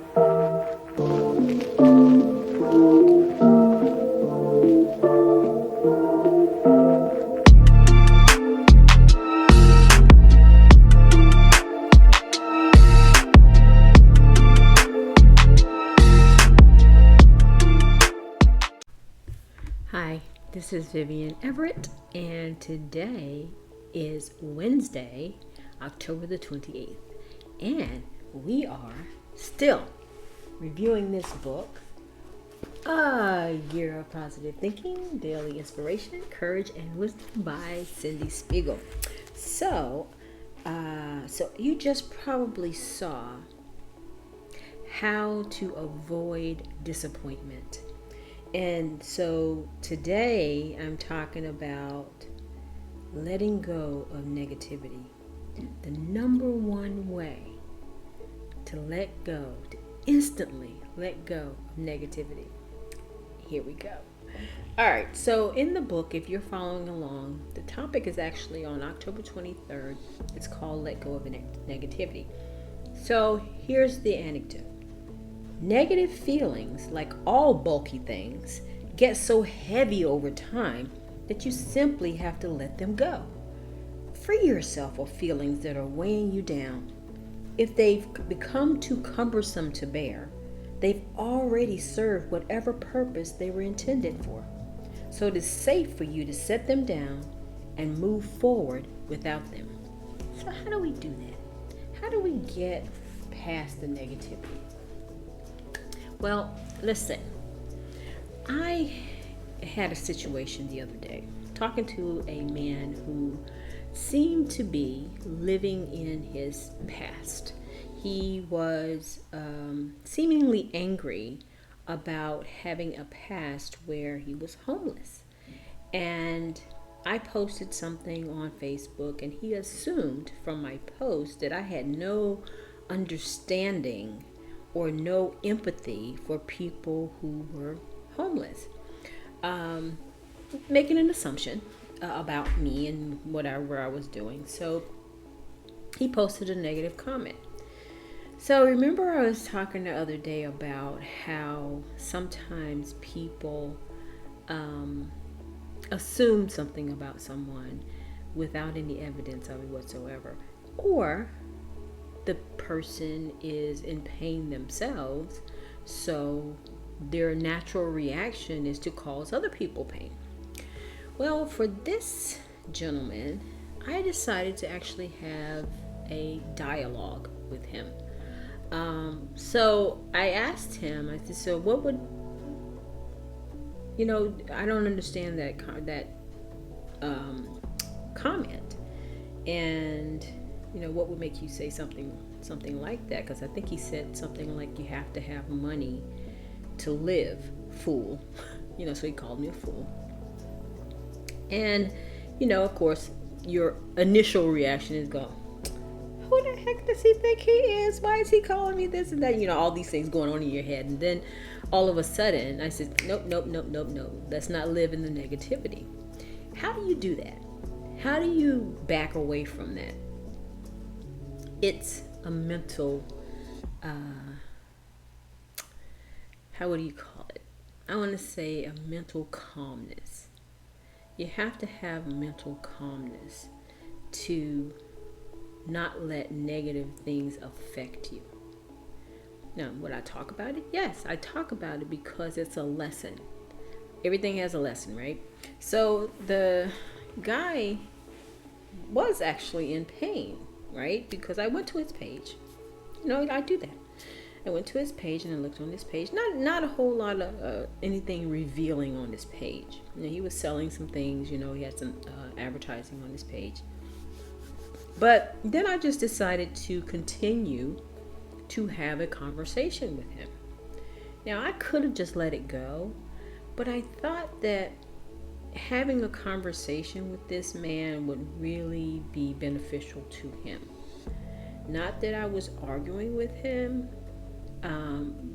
Hi, this is Vivian Everett, and today is Wednesday, October the 28th, and we are still reviewing this book, A Year of Positive Thinking, Daily Inspiration, Courage, and Wisdom by Cyndie Spiegel. So you just probably saw how to avoid disappointment. And so today I'm talking about letting go of negativity. The number one way to let go, to instantly let go of negativity. Here we go. All right, so in the book, if you're following along, the topic is actually on October 23rd. It's called Let Go of Negativity. So here's the anecdote. Negative feelings, like all bulky things, get so heavy over time that you simply have to let them go. Free yourself of feelings that are weighing you down. If they've become too cumbersome to bear, they've already served whatever purpose they were intended for. So it is safe for you to set them down and move forward without them. So how do we do that? How do we get past the negativity? Well, listen, I had a situation the other day talking to a man who seemed to be living in his past. He was seemingly angry about having a past where he was homeless. And I posted something on Facebook, and he assumed from my post that I had no understanding or no empathy for people who were homeless, making an assumption about me and whatever I was doing. So he posted a negative comment. So remember I was talking the other day about how sometimes people assume something about someone without any evidence of it whatsoever, or the person is in pain themselves, so their natural reaction is to cause other people pain. Well, for this gentleman, I decided to actually have a dialogue with him. So I asked him, I said, so what would, I don't understand that comment. And what would make you say something like that? Because I think he said something like, you have to have money to live, fool. So he called me a fool. And of course, your initial reaction is go, who the heck does he think he is? Why is he calling me this and that? All these things going on in your head. And then all of a sudden I said, nope. Let's not live in the negativity. How do you do that? How do you back away from that? It's a mental, how would you call it? I want to say a mental calmness. You have to have mental calmness to not let negative things affect you. Now, would I talk about it? Yes, I talk about it because it's a lesson. Everything has a lesson, right? So the guy was actually in pain, right? Because I went to his page. I do that. I went to his page and I looked on his page. Not a whole lot of anything revealing on this page. He was selling some things. He had some advertising on his page. But then I just decided to continue to have a conversation with him. Now, I could have just let it go, but I thought that having a conversation with this man would really be beneficial to him. Not that I was arguing with him,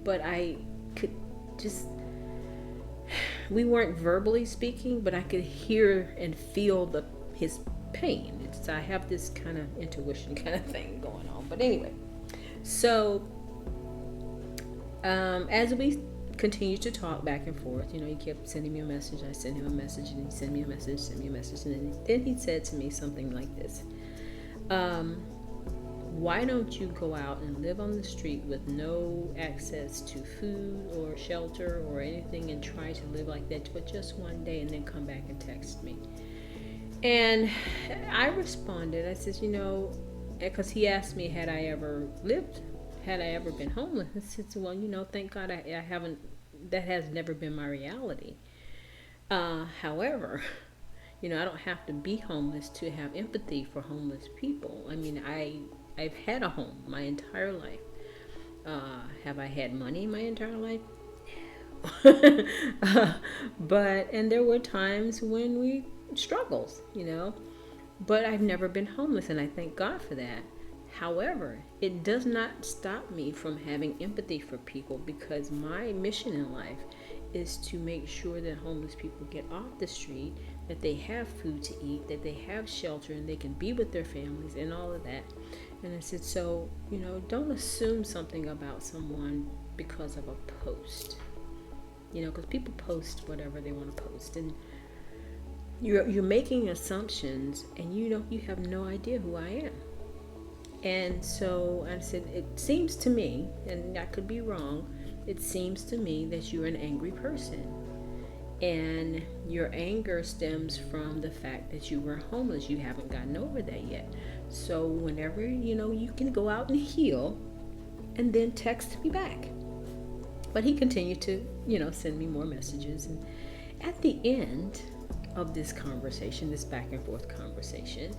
but I could just, we weren't verbally speaking, but I could hear and feel his pain. I have this kind of intuition kind of thing going on. But anyway, so As we continued to talk back and forth, he kept sending me a message. I sent him a message, and he sent me a message, and then he said to me something like this. Why don't you go out and live on the street with no access to food or shelter or anything, and try to live like that for just one day, and then come back and text me? And I responded, I said, because he asked me, had I ever been homeless? I said, well, thank God I haven't, that has never been my reality. However, I don't have to be homeless to have empathy for homeless people. I mean, I've had a home my entire life. Have I had money my entire life? And there were times when we struggles, but I've never been homeless, and I thank God for that. However, it does not stop me from having empathy for people, because my mission in life is to make sure that homeless people get off the street, that they have food to eat, that they have shelter, and they can be with their families and all of that. And I said, so, don't assume something about someone because of a post. Because people post whatever they want to post, and you're making assumptions, and you have no idea who I am. And so I said, it seems to me, and I could be wrong, it seems to me that you're an angry person, and your anger stems from the fact that you were homeless. You haven't gotten over that yet. So whenever you can go out and heal, and then text me back. But he continued to send me more messages, and at the end of this conversation, this back and forth conversation,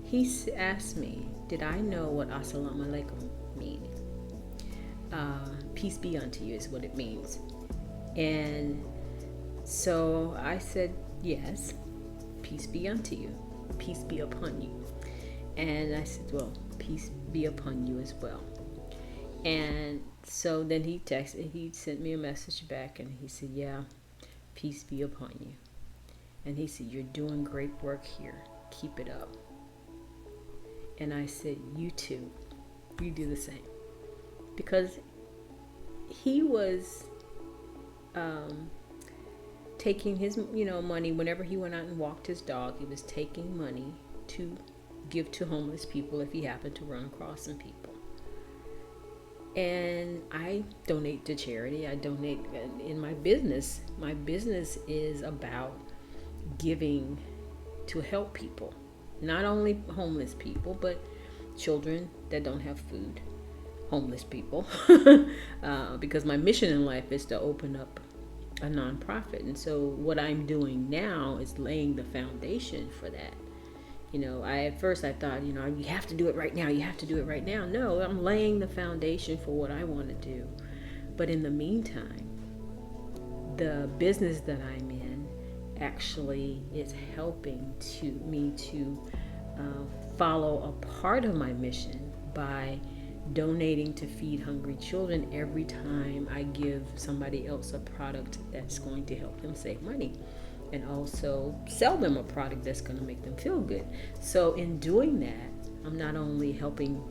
he asked me, did I know what assalamu alaikum mean? Peace be unto you is what it means. And so I said, yes, peace be unto you, peace be upon you. And I said, well, peace be upon you as well. And so then he sent me a message back, and he said, yeah, peace be upon you. And he said, you're doing great work here, keep it up. And I said, you too, you do the same. Because he was taking his money whenever he went out and walked his dog. He was taking money to give to homeless people if he happened to run across some people. And I donate to charity. I donate in my business. My business is about giving to help people, not only homeless people, but children that don't have food, homeless people, because my mission in life is to open up a nonprofit. And so what I'm doing now is laying the foundation for that. At first I thought, you have to do it right now. You have to do it right now. No, I'm laying the foundation for what I want to do. But in the meantime, the business that I'm in actually is helping me to follow a part of my mission by donating to feed hungry children every time I give somebody else a product that's going to help them save money, and also sell them a product that's going to make them feel good. So in doing that, I'm not only helping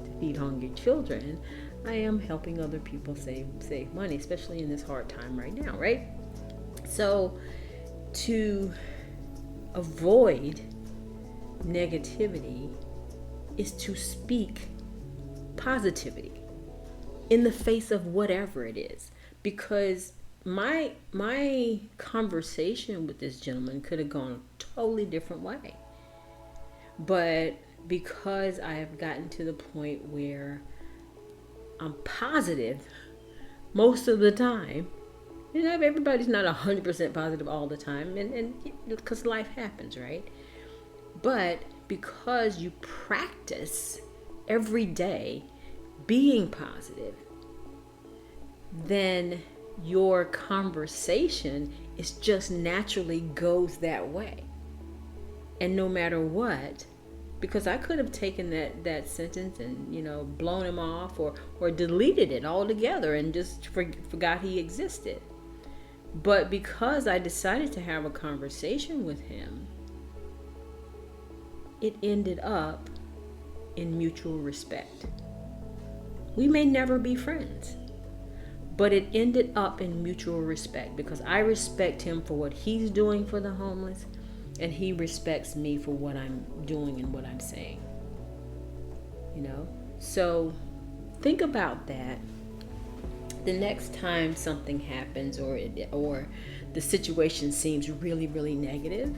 to feed hungry children, I am helping other people save money, especially in this hard time right now, right? So to avoid negativity is to speak positivity in the face of whatever it is, because my conversation with this gentleman could have gone a totally different way. But because I have gotten to the point where I'm positive most of the time, everybody's not 100% positive all the time, and because life happens, right? But because you practice every day being positive, then your conversation is just naturally goes that way. And no matter what, because I could have taken that sentence and blown him off or deleted it altogether and just forgot he existed. But because I decided to have a conversation with him, it ended up in mutual respect. We may never be friends, But it ended up in mutual respect because I respect him for what he's doing for the homeless, and he respects me for what I'm doing and what I'm saying. So think about that. The next time something happens or the situation seems really, really negative,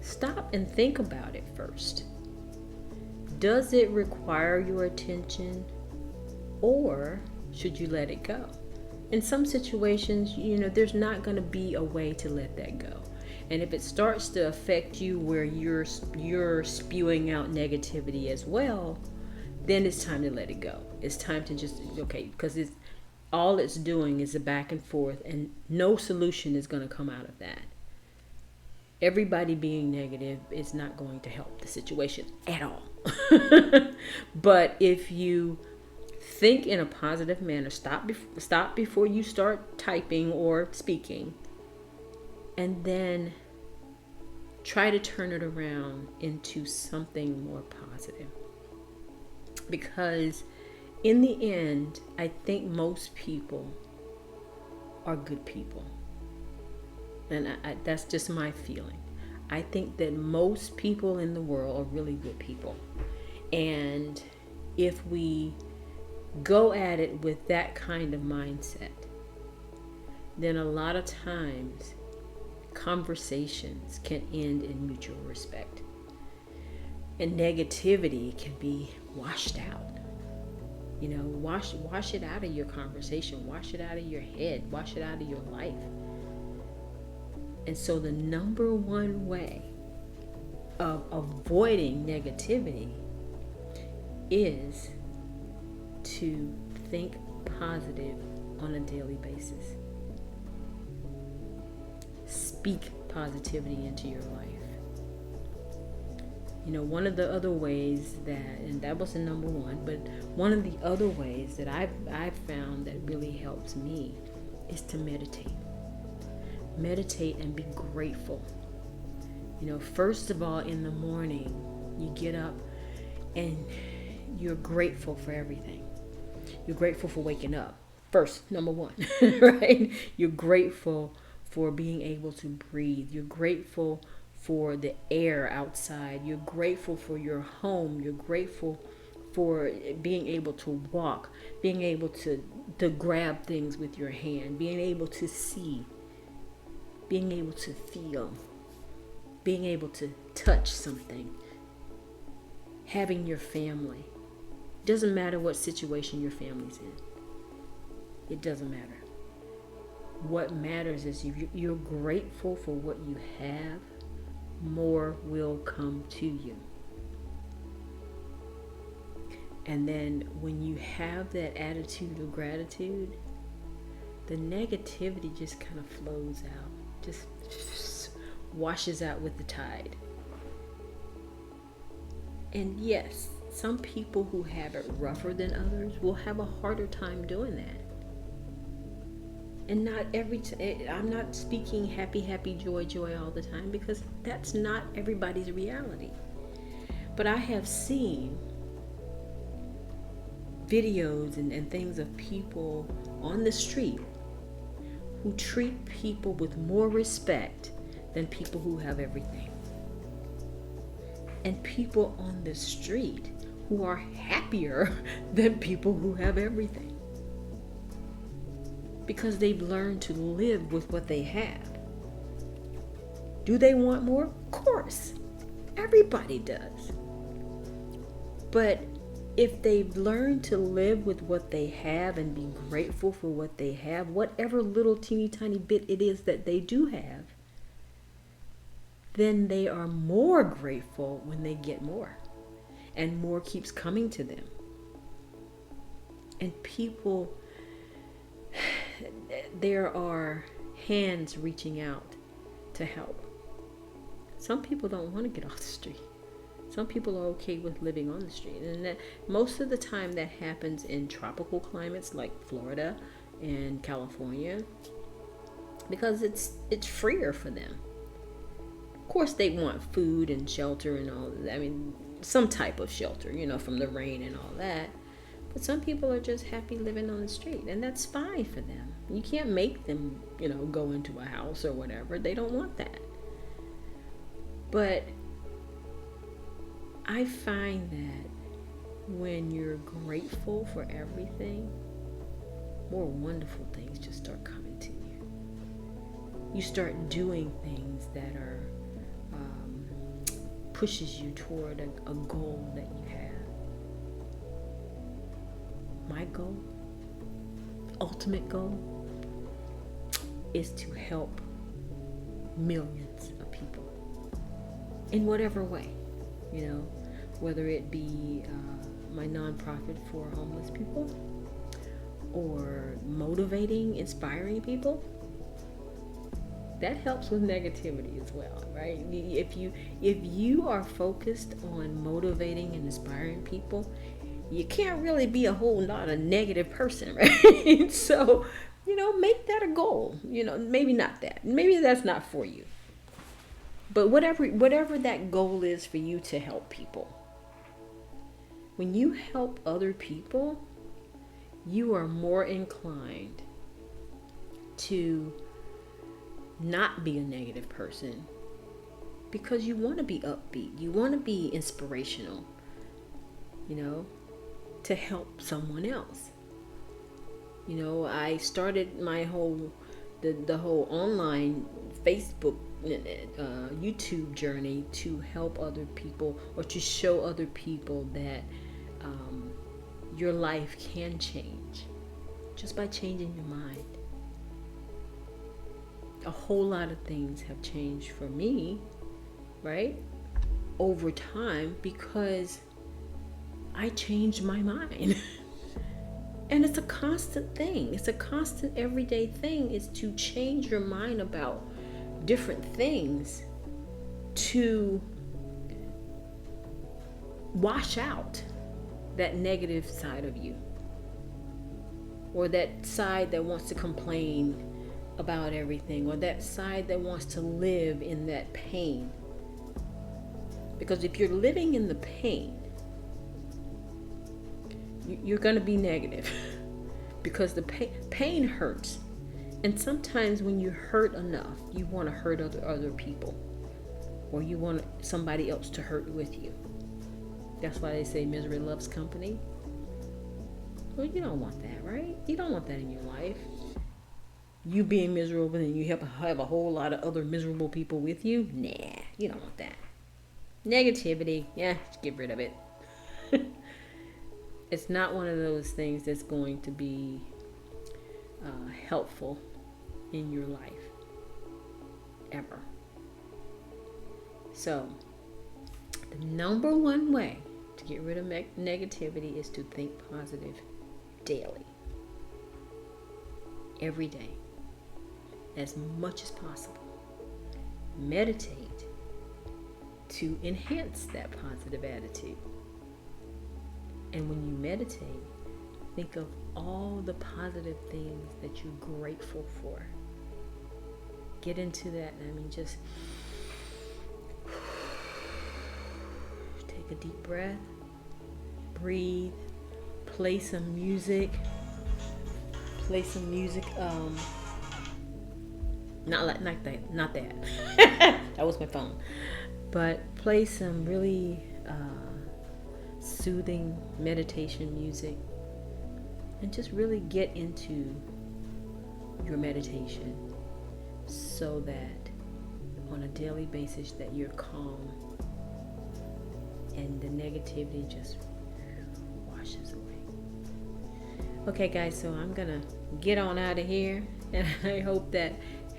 stop and think about it first. Does it require your attention, or should you let it go? In some situations, there's not going to be a way to let that go. And if it starts to affect you where you're spewing out negativity as well, then it's time to let it go. It's time to just, because all it's doing is a back and forth, and no solution is going to come out of that. Everybody being negative is not going to help the situation at all. But if you think in a positive manner, stop before you start typing or speaking, and then try to turn it around into something more positive. Because in the end, I think most people are good people. And that's just my feeling. I think that most people in the world are really good people. And if we go at it with that kind of mindset, then a lot of times conversations can end in mutual respect. And negativity can be washed out. Wash it out of your conversation. Wash it out of your head. Wash it out of your life. And so the number one way of avoiding negativity is to think positive on a daily basis. Speak positivity into your life. One of the other ways and that was the number one, but one of the other ways that I've found that really helps me is to meditate. Meditate and be grateful. First of all, in the morning, you get up and you're grateful for everything. You're grateful for waking up. First, number one, right? You're grateful for being able to breathe. You're grateful for the air outside. You're grateful for your home. You're grateful for being able to walk, being able to grab things with your hand, being able to see, being able to feel, being able to touch something, having your family. Doesn't matter what situation your family's in. It doesn't matter. What matters is if you're grateful for what you have, more will come to you. And then when you have that attitude of gratitude, the negativity just kind of flows out, just washes out with the tide. And yes, some people who have it rougher than others will have a harder time doing that. And not I'm not speaking happy, joy all the time, because that's not everybody's reality. But I have seen videos and things of people on the street who treat people with more respect than people who have everything. And people on the street who are happier than people who have everything. Because they've learned to live with what they have. Do they want more? Of course. Everybody does. But if they've learned to live with what they have and be grateful for what they have, whatever little teeny tiny bit it is that they do have, then they are more grateful when they get more. And more keeps coming to them. And people, there are hands reaching out to help. Some people don't want to get off the street. Some people are okay with living on the street. And that, most of the time that happens in tropical climates like Florida and California, because it's freer for them. Of course they want food and shelter and all that. I mean, some type of shelter, from the rain and all that. But some people are just happy living on the street, and that's fine for them. You can't make them, go into a house or whatever. They don't want that. But I find that when you're grateful for everything, more wonderful things just start coming to you. You start doing things that are pushes you toward a goal that you have. My goal, ultimate goal, is to help millions of people in whatever way, whether it be my nonprofit for homeless people, or motivating, inspiring people. That helps with negativity as well, right? If you are focused on motivating and inspiring people, you can't really be a whole lot of negative person, right? So, make that a goal. Maybe not that. Maybe that's not for you. But whatever that goal is for you to help people. When you help other people, you are more inclined to not be a negative person, because you want to be upbeat. You want to be inspirational, to help someone else. I started my whole online Facebook, YouTube journey to help other people, or to show other people that your life can change just by changing your mind. A whole lot of things have changed for me, right, over time, because I changed my mind. And it's a constant thing. It's a constant everyday thing, is to change your mind about different things to wash out that negative side of you, or that side that wants to complain about everything, or that side that wants to live in that pain. Because if you're living in the pain, you're going to be negative, because the pain hurts. And sometimes when you hurt enough, you want to hurt other people, or you want somebody else to hurt with you. That's why they say misery loves company. Well, you don't want that, right? You don't want that in your life. You being miserable and you have a whole lot of other miserable people with you. Nah, you don't want that. Negativity, just get rid of it. It's not one of those things that's going to be helpful in your life, ever. So, the number one way to get rid of negativity is to think positive daily. Every day. As much as possible. Meditate to enhance that positive attitude. And when you meditate, think of all the positive things that you're grateful for. Get into that. Just take a deep breath, breathe, play some music. Not that. That was my phone. But play some really soothing meditation music, and just really get into your meditation, so that on a daily basis that you're calm and the negativity just washes away. Okay guys, so I'm gonna get on out of here, and I hope that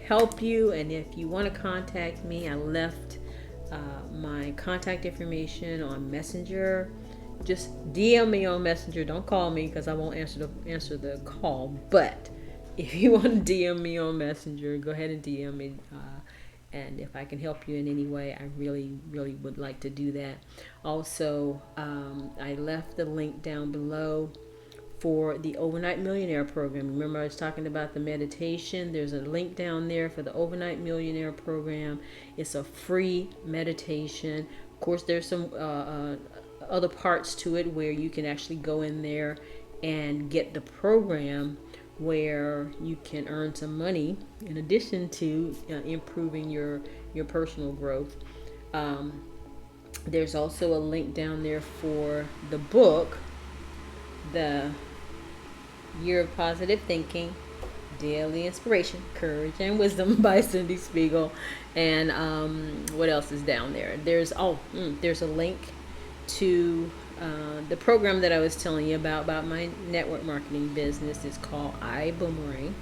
helped you. And if you want to contact me, I left my contact information on Messenger. Just DM me on Messenger. Don't call me, because I won't answer the call. But if you want to DM me on Messenger, go ahead and DM me. And if I can help you in any way, I really, really would like to do that. Also, I left the link down below for the Overnight Millionaire program. Remember, I was talking about the meditation. There's a link down there for the Overnight Millionaire program. It's a free meditation. Of course, there's some other parts to it where you can actually go in there and get the program where you can earn some money in addition to improving your personal growth. Um, there's also a link down there for the book, The Year of Positive Thinking, Daily Inspiration, Courage and Wisdom by Cyndie Spiegel. And what else is down there? There's a link to the program that I was telling you about my network marketing business. It's called iBoomerang.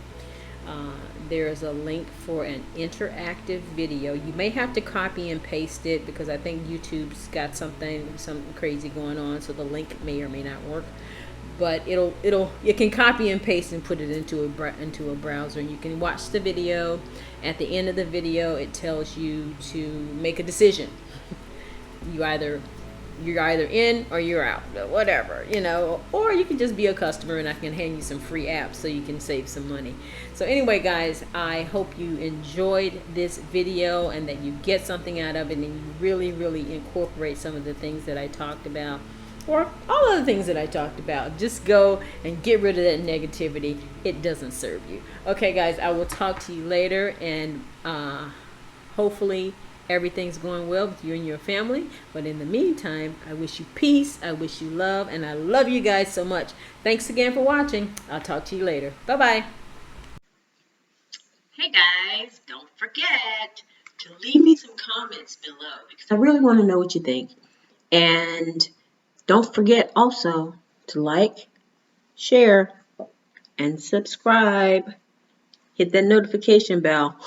Uh, there's a link for an interactive video. You may have to copy and paste it because I think YouTube's got something crazy going on, so the link may or may not work. But you can copy and paste and put it into a browser, and you can watch the video. At the end of the video, it tells you to make a decision. You're either in or you're out, whatever, or you can just be a customer and I can hand you some free apps so you can save some money. So anyway, guys, I hope you enjoyed this video and that you get something out of it and you really, really incorporate some of the things that I talked about, or all of the things that I talked about. Just go and get rid of that negativity. It doesn't serve you. Okay, guys, I will talk to you later, and hopefully everything's going well with you and your family. But in the meantime, I wish you peace, I wish you love, and I love you guys so much. Thanks again for watching. I'll talk to you later. Bye-bye. Hey guys, don't forget to leave me some comments below because I really want to know what you think. And don't forget also to like, share, and subscribe. Hit that notification bell.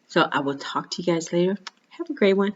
So I will talk to you guys later. Have a great one.